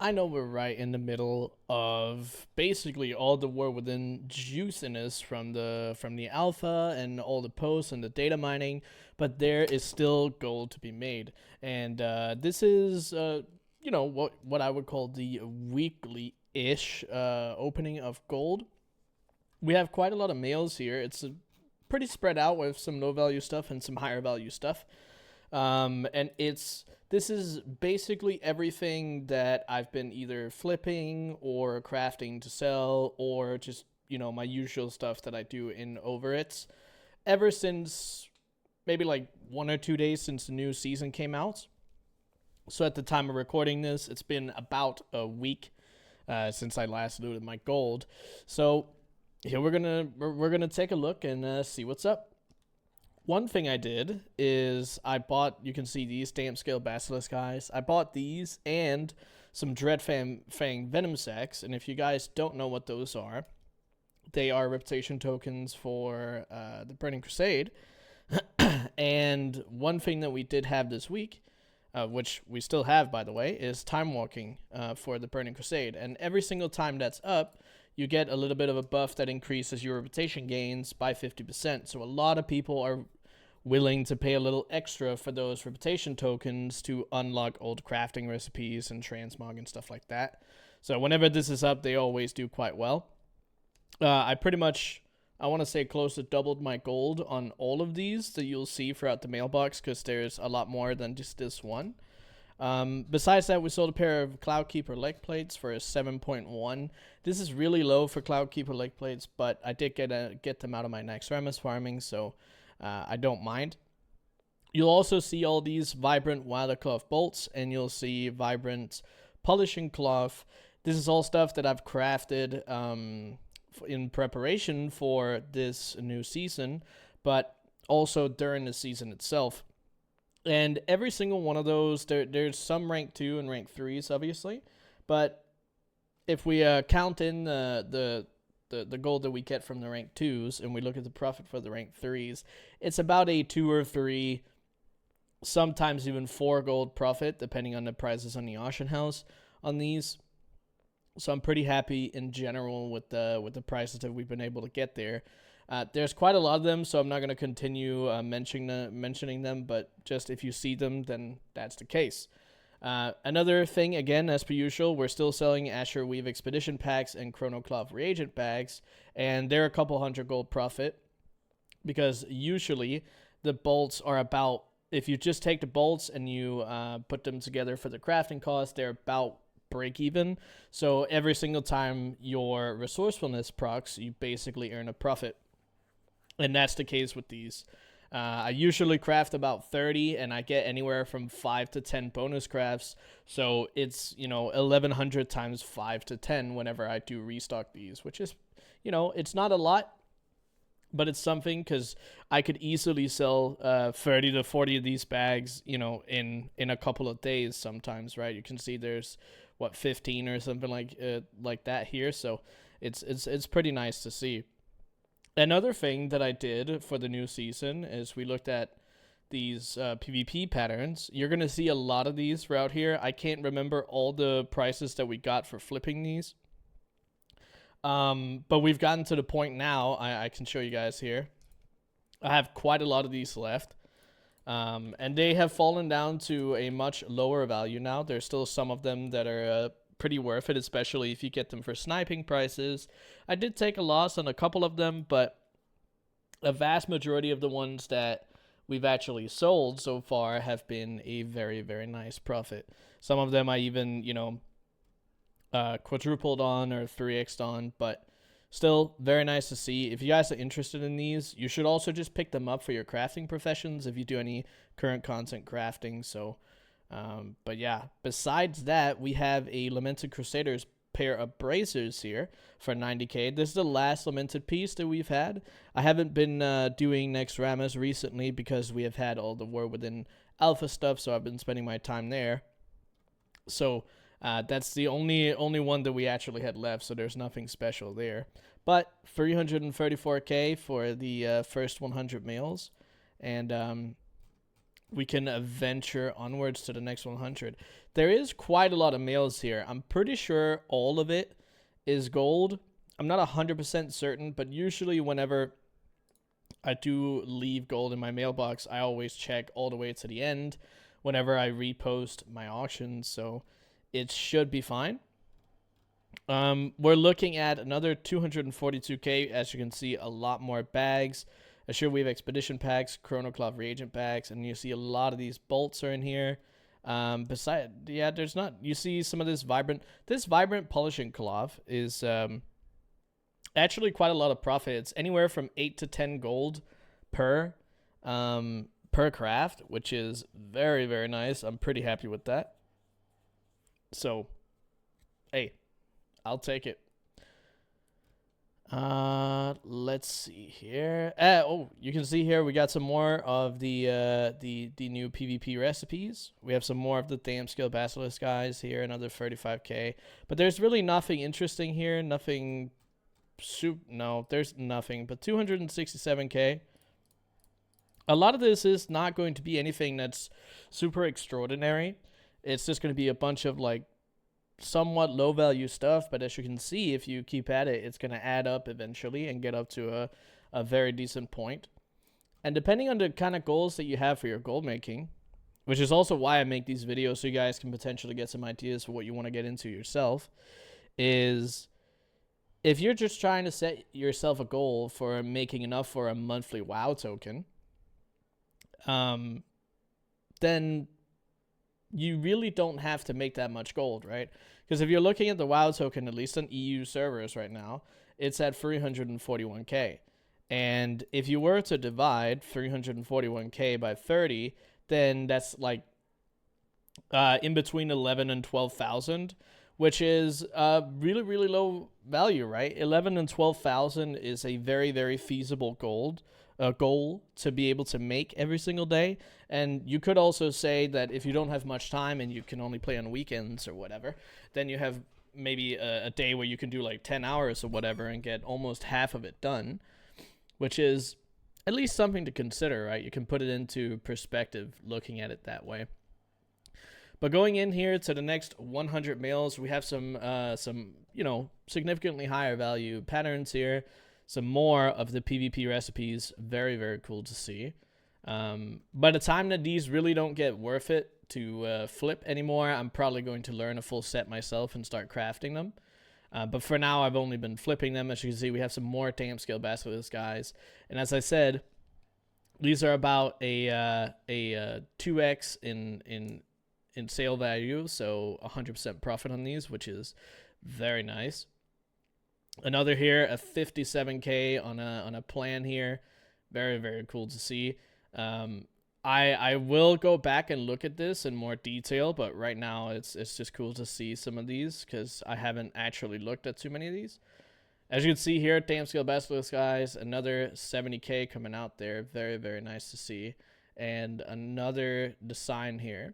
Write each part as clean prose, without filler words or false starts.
I know we're right in the middle of basically all the war within juiciness from the alpha and all the posts and the data mining, but there is still gold to be made, and this is what I would call the weekly ish opening of gold. We have quite a lot of mails here. It's pretty spread out with some low value stuff and some higher value stuff. And this is basically everything that I've been either flipping or crafting to sell, or just my usual stuff that I do in over it ever since maybe like 1 or 2 days since the new season came out. So at the time of recording this, it's been about a week since I last looted my gold. So here we're gonna take a look and see what's up. One thing I did is I bought, you can see these stamp scale basilisk guys. I bought these and some Dreadfang Venom Sacks. And if you guys don't know what those are, they are reputation tokens for the Burning Crusade. And one thing that we did have this week, which we still have, by the way, is time walking for the Burning Crusade. And every single time that's up, you get a little bit of a buff that increases your reputation gains by 50%. So a lot of people are willing to pay a little extra for those reputation tokens to unlock old crafting recipes and transmog and stuff like that. So whenever this is up, they always do quite well. I pretty much, I want to say close to doubled my gold on all of these that you'll see throughout the mailbox, because there's a lot more than just this one. Besides that, we sold a pair of Cloudkeeper leg plates for a 7.1. This is really low for Cloudkeeper leg plates, but I did get them out of my next Ramus farming, so I don't mind. You'll also see all these vibrant Wilder Cloth bolts, and you'll see vibrant polishing cloth. This is all stuff that I've crafted in preparation for this new season, but also during the season itself. And every single one of those, there's some rank 2 and rank 3s, obviously. But if we count in the gold that we get from the rank 2s, and we look at the profit for the rank 3s, it's about a 2 or 3, sometimes even 4 gold profit, depending on the prices on the auction house on these. So I'm pretty happy in general with the prices that we've been able to get there. There's quite a lot of them, so I'm not going to continue mentioning them, but just if you see them, then that's the case. Another thing, again, as per usual, we're still selling Asher Weave Expedition Packs and Chrono Cloth Reagent Bags, and they're a couple hundred gold profit, because usually the bolts are about, if you just take the bolts and you put them together for the crafting cost, they're about break even. So every single time your resourcefulness procs, you basically earn a profit. And that's the case with these. I usually craft about 30, and I get anywhere from 5 to 10 bonus crafts. So it's, 1,100 times 5 to 10 whenever I do restock these, which is, it's not a lot, but it's something, because I could easily sell 30 to 40 of these bags, in a couple of days sometimes, right? You can see there's, 15 or something like that here. So it's pretty nice to see. Another thing that I did for the new season is we looked at these PvP patterns. You're going to see a lot of these throughout here. I can't remember all the prices that we got for flipping these. But we've gotten to the point now, I can show you guys here. I have quite a lot of these left. And they have fallen down to a much lower value now. There's still some of them that are pretty worth it, especially if you get them for sniping prices. I did take a loss on a couple of them, but a vast majority of the ones that we've actually sold so far have been a very, very nice profit. Some of them I even, quadrupled on or 3x'd on, but still very nice to see. If you guys are interested in these, you should also just pick them up for your crafting professions if you do any current content crafting. So but yeah, besides that, we have a Lamented Crusaders pair of bracers here for 90k. This is the last Lamented piece that we've had. I haven't been doing Next Ramus recently because we have had all the War Within Alpha stuff, so I've been spending my time there. So that's the only one that we actually had left, so there's nothing special there. But 334k for the first 100 males, and we can venture onwards to the next 100. There is quite a lot of mails here. I'm pretty sure all of it is gold. I'm not 100% certain, but usually whenever I do leave gold in my mailbox, I always check all the way to the end whenever I repost my auctions, so it should be fine. We're looking at another 242k. As you can see, a lot more bags. Sure, we have expedition packs, chronocloth reagent packs, and you see a lot of these bolts are in here. There's not. You see some of this vibrant. This vibrant polishing cloth is actually quite a lot of profit. It's anywhere from 8 to 10 gold per craft, which is very, very nice. I'm pretty happy with that. So, hey, I'll take it. Let's see here. You can see here we got some more of the new PvP recipes. We have some more of the Damn Skill Basilisk guys here, another 35k. But there's really nothing interesting here. Nothing. No, there's nothing. But 267k. A lot of this is not going to be anything that's super extraordinary. It's just going to be a bunch of like somewhat low value stuff, but as you can see, if you keep at it, it's going to add up eventually and get up to a very decent point. And depending on the kind of goals that you have for your gold making, which is also why I make these videos, so you guys can potentially get some ideas for what you want to get into yourself, is if you're just trying to set yourself a goal for making enough for a monthly WoW token, then you really don't have to make that much gold, right? Because if you're looking at the WoW token, at least on EU servers right now, it's at 341k. And if you were to divide 341k by 30, then that's like in between 11 and 12,000, which is really, really low value, right? 11 and 12,000 is a very, very feasible goal to be able to make every single day. And you could also say that if you don't have much time and you can only play on weekends or whatever, then you have maybe a day where you can do like 10 hours or whatever and get almost half of it done, which is at least something to consider, right? You can put it into perspective looking at it that way. But going in here to the next 100 mails, we have some significantly higher value patterns here. Some more of the PvP recipes. Very, very cool to see. By the time that these really don't get worth it to flip anymore, I'm probably going to learn a full set myself and start crafting them. But for now, I've only been flipping them. As you can see, we have some more Damn Skill Basilisk guys. And as I said, these are about a 2x in sale value, so 100% profit on these, which is very nice. Another here, a 57k on a plan here. Very, very cool to see. I will go back and look at this in more detail, but right now it's just cool to see some of these because I haven't actually looked at too many of these. As you can see here, Damn Skill Basilisk guys, another 70k coming out there. Very, very nice to see. And another design here.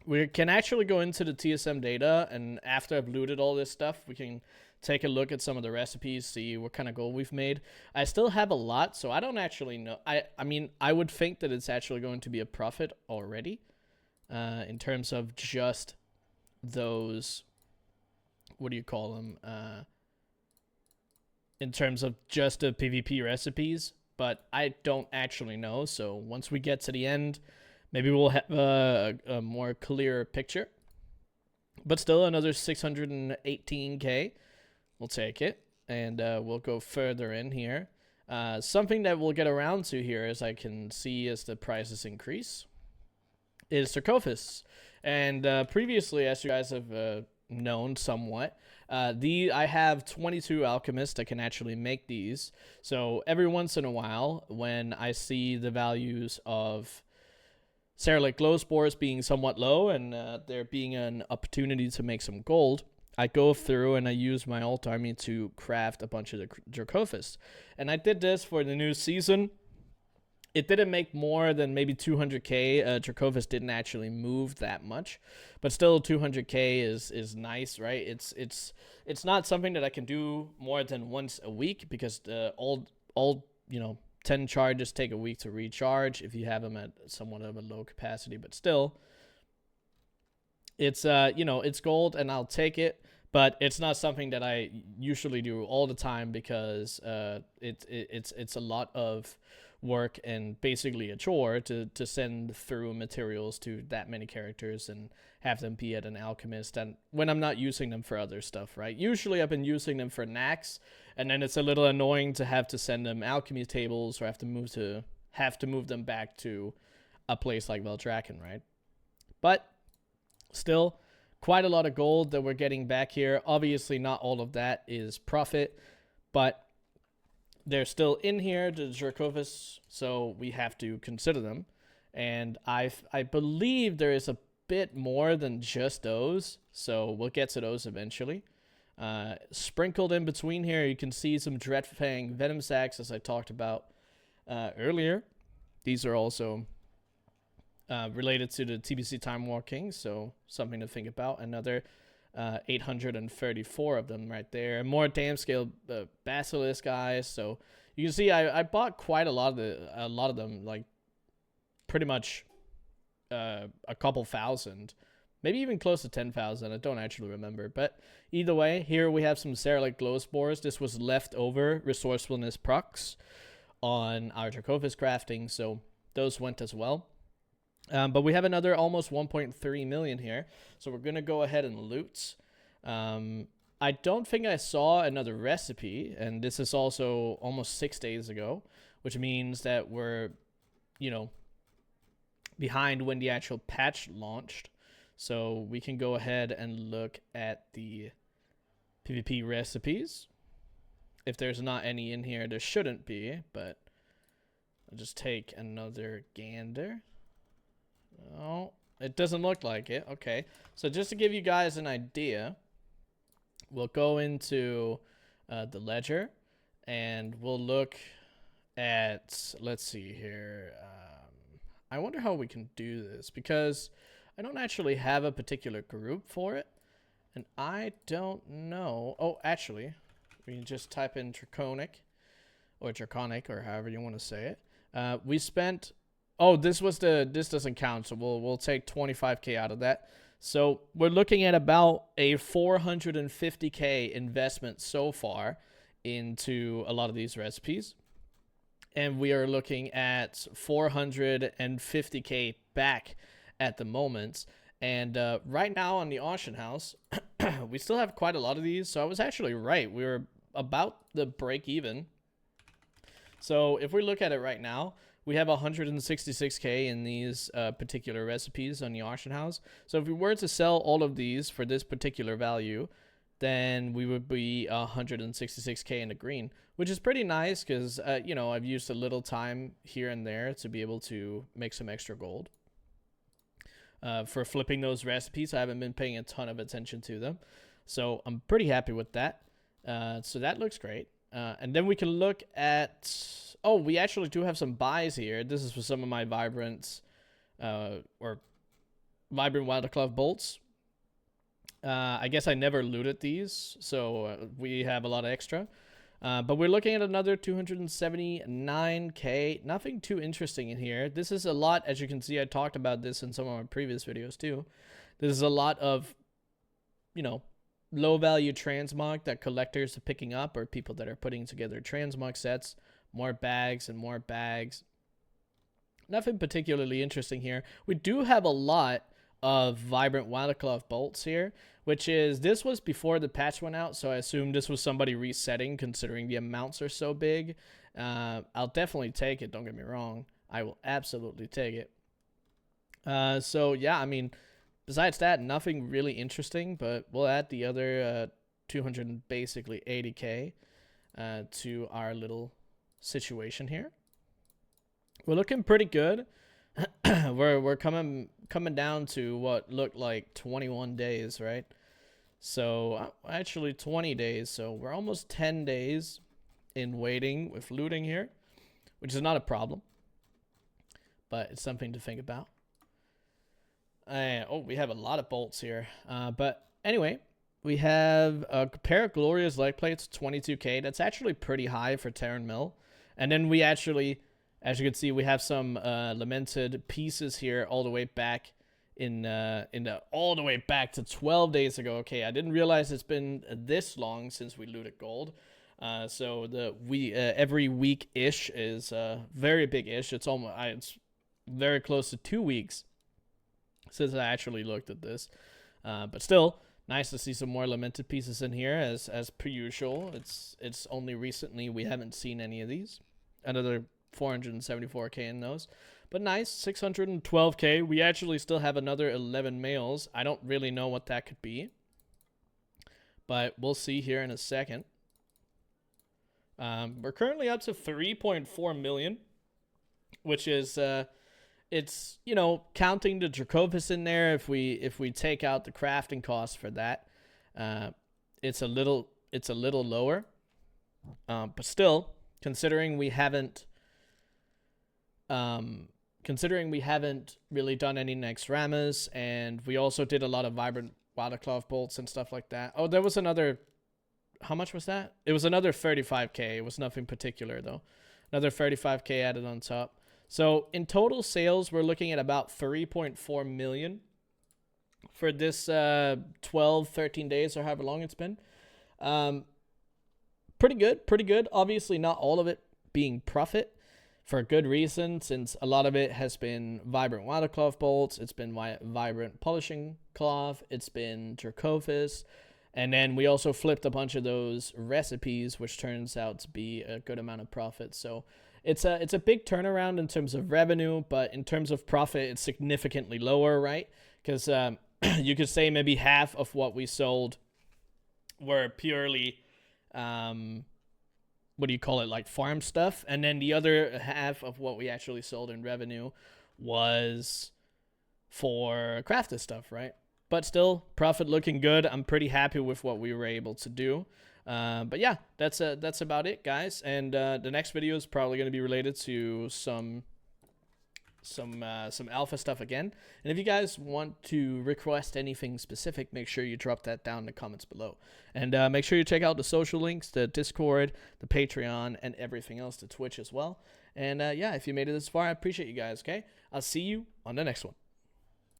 We can actually go into the TSM data, and after I've looted all this stuff, we can take a look at some of the recipes, see what kind of gold we've made. I still have a lot, so I don't actually know. I mean, I would think that it's actually going to be a profit already in terms of just those, what do you call them? In terms of just the PvP recipes, but I don't actually know. So once we get to the end, maybe we'll have a more clear picture. But still, another 618k. We'll take it, and we'll go further in here. Something that we'll get around to here, as I can see as the prices increase, is sarcophagus. And previously, as you guys have known somewhat, I have 22 alchemists that can actually make these. So every once in a while, when I see the values of Serralic glow spores being somewhat low and there being an opportunity to make some gold, I go through and I use my alt army to craft a bunch of the Sarcophagus. And I did this for the new season. It didn't make more than maybe 200k. Sarcophagus didn't actually move that much, but still 200k is nice, right? It's not something that I can do more than once a week because all 10 charges take a week to recharge if you have them at somewhat of a low capacity, but still, it's it's gold, and I'll take it. But it's not something that I usually do all the time because it's a lot of work and basically a chore to send through materials to that many characters and have them be at an alchemist, and when I'm not using them for other stuff, right? Usually I've been using them for knacks, and then it's a little annoying to have to send them alchemy tables or have to move them back to a place like Veldraken, right? But still, quite a lot of gold that we're getting back here. Obviously, not all of that is profit, but they're still in here, the Jerkovus, so we have to consider them. And I believe there is a bit more than just those, so we'll get to those eventually. Sprinkled in between here, you can see some Dreadfang Venom Sacs, as I talked about earlier. These are also related to the TBC Time War Kings, so something to think about. Another 834 of them right there. And more dam scale Basilisk guys. So you can see I bought quite a lot of them, like pretty much a couple thousand, maybe even close to 10,000. I don't actually remember, but either way, here we have some Seralik Glow Spores. This was leftover resourcefulness procs on our Jerkovus crafting, so those went as well. But we have another almost 1.3 million here, so we're going to go ahead and loot. I don't think I saw another recipe, and this is also almost 6 days ago, which means that we're, behind when the actual patch launched. So we can go ahead and look at the PvP recipes. If there's not any in here, there shouldn't be, but I'll just take another gander. Oh, it doesn't look like it. Okay, so just to give you guys an idea, we'll go into the ledger and we'll look at, let's see here. I wonder how we can do this because I don't actually have a particular group for it, and I don't know. Oh, actually, we can just type in Draconic or however you want to say it. We spent. Oh, this doesn't count, so we'll take 25K out of that. So we're looking at about a 450K investment so far into a lot of these recipes. And we are looking at 450K back at the moment. And right now on the auction house, we still have quite a lot of these. So I was actually right. We were about the break even. So if we look at it right now, we have 166K in these particular recipes on the auction house. So if we were to sell all of these for this particular value, then we would be 166K in the green, which is pretty nice because, I've used a little time here and there to be able to make some extra gold. For flipping those recipes, I haven't been paying a ton of attention to them. So I'm pretty happy with that. So that looks great. And then we can look at... Oh, we actually do have some buys here. This is for some of my Vibrant Wildclaw bolts. I guess I never looted these, so we have a lot of extra. But we're looking at another 279K. Nothing too interesting in here. This is a lot, as you can see, I talked about this in some of my previous videos too. This is a lot of, low-value transmog that collectors are picking up, or people that are putting together transmog sets. More bags and more bags. Nothing particularly interesting here. We do have a lot of Vibrant Wildclaw bolts here, which is, this was before the patch went out, so I assume this was somebody resetting considering the amounts are so big. I'll definitely take it, don't get me wrong. I will absolutely take it. So yeah, I mean, besides that, nothing really interesting, but we'll add the other 280K to our little situation here. We're looking pretty good. we're coming down to what looked like 21 days, right? So actually 20 days. So we're almost 10 days in waiting with looting here, which is not a problem, but it's something to think about. Oh, we have a lot of bolts here. But anyway, we have a pair of Glorious Leg Plates, 22K. That's actually pretty high for Terran Mill. And then we actually, as you can see, we have some lamented pieces here all the way back all the way back to 12 days ago. Okay, I didn't realize it's been this long since we looted gold. So every week-ish is very big-ish. It's very close to 2 weeks since I actually looked at this. But still, nice to see some more lamented pieces in here as per usual. It's only recently we haven't seen any of these. Another 474k in those. But nice, 612k. We actually still have another 11 males. I don't really know what that could be, but we'll see here in a second. We're currently up to 3.4 million, which is it's, you know, counting the Dracovis in there. If we take out the crafting cost for that, it's a little lower. But still, considering we haven't really done any next Ramas, and we also did a lot of vibrant watercloth bolts and stuff like that. Oh, there was another. How much was that? It was another 35k. It was nothing particular though. Another 35k added on top. So in total sales, we're looking at about 3.4 million for this 12, 13 days or however long it's been. Pretty good. Obviously not all of it being profit, for a good reason, since a lot of it has been vibrant watercloth bolts, it's been vibrant polishing cloth, it's been Dracovis, and then we also flipped a bunch of those recipes, which turns out to be a good amount of profit. So it's a big turnaround in terms of revenue, but in terms of profit, it's significantly lower, right? Because you could say maybe half of what we sold were purely what do you call it, like farm stuff, and then the other half of what we actually sold in revenue was for crafted stuff, right? But still, profit looking good. I'm pretty happy with what we were able to do. But yeah, that's about it, guys. And the next video is probably going to be related to some alpha stuff again. And if you guys want to request anything specific, make sure you drop that down in the comments below. And make sure you check out the social links, the Discord, the Patreon, and everything else, the Twitch as well. And yeah, if you made it this far, I appreciate you guys, okay? I'll see you on the next one.